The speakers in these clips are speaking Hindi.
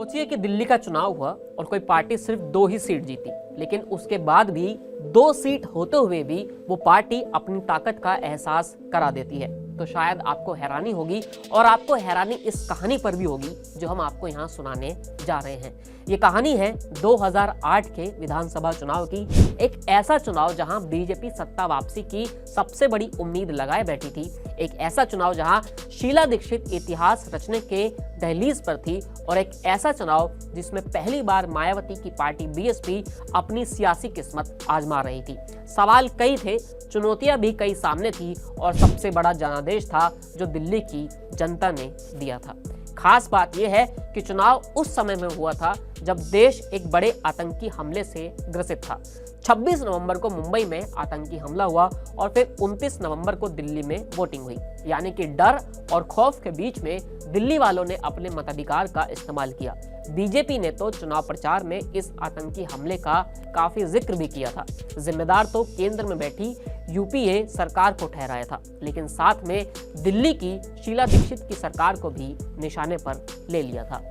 सोचिए कि दिल्ली का चुनाव हुआ और कोई पार्टी सिर्फ 2 ही सीट जीती, लेकिन उसके बाद भी 2 सीट होते हुए भी वो पार्टी अपनी ताकत का एहसास करा देती है। तो शायद आपको हैरानी होगी, और आपको हैरानी इस कहानी पर भी होगी जो हम आपको यहाँ सुनाने जा रहे हैं। ये कहानी है 2008 के विधानसभा चुनाव की। एक ऐसा चुनाव जहां बीजेपी सत्ता वापसी की सबसे बड़ी उम्मीद लगाए बैठी थी। एक ऐसा चुनाव जहां शीला दीक्षित इतिहास रचने के दहलीज पर थी, और एक ऐसा चुनाव जिसमें पहली बार मायावती की पार्टी बीएसपी अपनी सियासी किस्मत आजमा रही थी। सवाल कई थे, चुनौतियां भी कई सामने थी, और सबसे बड़ा जनादेश था जो दिल्ली की जनता ने दिया था। खास बात यह है कि चुनाव उस समय में हुआ था जब देश एक बड़े आतंकी हमले से ग्रसित था। 26 नवंबर को मुंबई में आतंकी हमला हुआ और फिर 29 नवंबर को दिल्ली में वोटिंग हुई। यानी कि डर और खौफ के बीच में दिल्ली वालों ने अपने मताधिकार का इस्तेमाल किया। बीजेपी ने तो चुनाव प्रचार में इस आतंकी हमले का काफी जिक्र भी किया था। जिम्मेदार तो केंद्र में बैठी यूपीए सरकार को ठहराया था, लेकिन साथ में दिल्ली की शीला दीक्षित की सरकार को भी निशाने पर ले लिया था।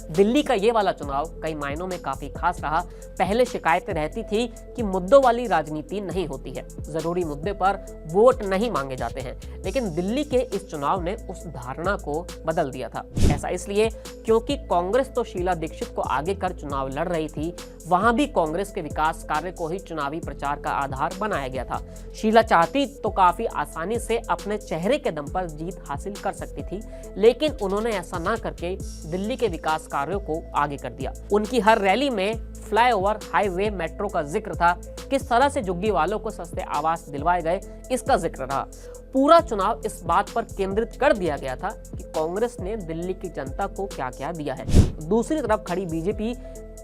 दिल्ली का ये वाला चुनाव कई मायनों में काफी खास रहा। पहले शिकायतें रहती थी कि मुद्दों वाली राजनीति नहीं होती है, जरूरी मुद्दे पर वोट नहीं मांगे जाते हैं, लेकिन दिल्ली के इस चुनाव ने उस धारणा को बदल दिया था। ऐसा इसलिए क्योंकि कांग्रेस तो शीला दीक्षित को आगे कर चुनाव लड़ रही थी, वहां भी कांग्रेस के विकास कार्य को ही चुनावी प्रचार का आधार बनाया गया था। शीला चाहती तो काफी आसानी से अपने चेहरे के दम पर जीत हासिल कर सकती थी, लेकिन उन्होंने ऐसा ना करके दिल्ली के विकास कार्यों को आगे कर दिया। उनकी हर रैली में फ्लाईओवर, हाईवे, मेट्रो का जिक्र था। किस तरह से झुग्गी वालों को सस्ते आवास दिलवाए गए, इसका जिक्र रहा। पूरा चुनाव इस बात पर केंद्रित कर दिया गया था कि कांग्रेस ने दिल्ली की जनता को क्या क्या दिया है। दूसरी तरफ खड़ी बीजेपी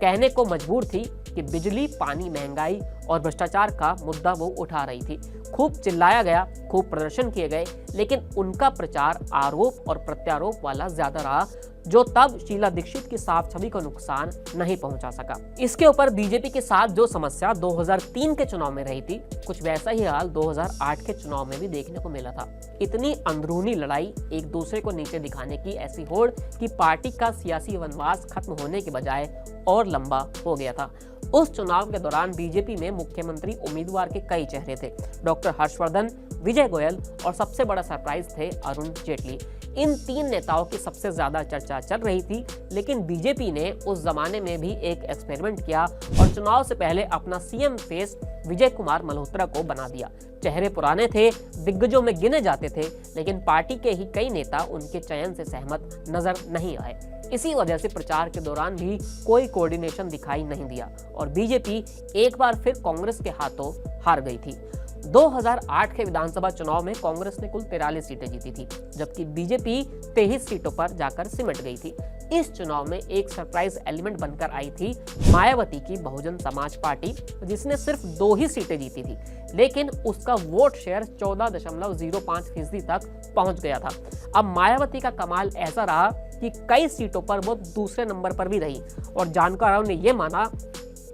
कहने को मजबूर थी कि बिजली, पानी, महंगाई और भ्रष्टाचार का मुद्दा वो उठा रही थी। खूब चिल्लाया गया, खूब प्रदर्शन किए गए, लेकिन उनका प्रचार आरोप और प्रत्यारोप वाला ज्यादा रहा, जो तब शीला दीक्षित की साफ छवि को नुकसान नहीं पहुंचा सका। इसके ऊपर बीजेपी के साथ जो समस्या 2003 के चुनाव में रही थी, कुछ वैसा ही हाल 2008 के चुनाव में भी देखने को मिला था। इतनी अंदरूनी लड़ाई, एक दूसरे को नीचे दिखाने की ऐसी होड़ कि पार्टी का सियासी वनवास खत्म होने के बजाय और लंबा हो गया था। उस चुनाव के दौरान बीजेपी में मुख्यमंत्री उम्मीदवार के कई चेहरे थे, डॉक्टर हर्षवर्धन, विजय गोयल और सबसे बड़ा सरप्राइज थे अरुण जेटली। इन 3 नेताओं की सबसे ज्यादा चर्चा चल रही थी, लेकिन बीजेपी ने उस जमाने में भी एक एक्सपेरिमेंट किया और चुनाव से पहले अपना सीएम फेस विजय कुमार मल्होत्रा को बना दिया। चेहरे पुराने थे, दिग्गजों में गिने जाते थे, लेकिन पार्टी के ही कई नेता उनके चयन से सहमत नजर नहीं आए। इसी वजह से प्रचार के दौरान भी कोई कोऑर्डिनेशन दिखाई नहीं दिया और बीजेपी एक बार फिर कांग्रेस के हाथों हार गई थी। 2008 के विधानसभा चुनाव में कांग्रेस ने कुल 43 सीटें जीती थी, जबकि बीजेपी 23 सीटों पर जाकर सिमट गई थी। इस चुनाव में एक सरप्राइज एलिमेंट बनकर आई थी मायावती की बहुजन समाज पार्टी, जिसने सिर्फ 2 ही सीटें जीती थी, लेकिन उसका वोट शेयर 14.05% तक पहुंच गया था। अब मायावती का कमाल ऐसा रहा कि कई सीटों पर वो दूसरे नंबर पर भी रही, और जानकारों ने यह माना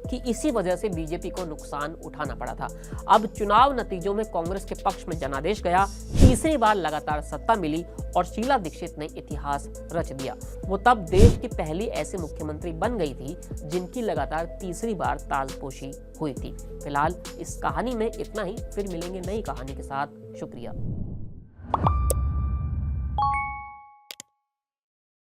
कि इसी वजह से बीजेपी को नुकसान उठाना पड़ा था। अब चुनाव नतीजों में कांग्रेस के पक्ष में जनादेश गया, तीसरी बार लगातार सत्ता मिली और शीला दीक्षित ने इतिहास रच दिया। वो तब देश की पहली ऐसी मुख्यमंत्री बन गई थी जिनकी लगातार तीसरी बार ताजपोशी हुई थी। फिलहाल इस कहानी में इतना ही, फिर मिलेंगे नई कहानी के साथ। शुक्रिया।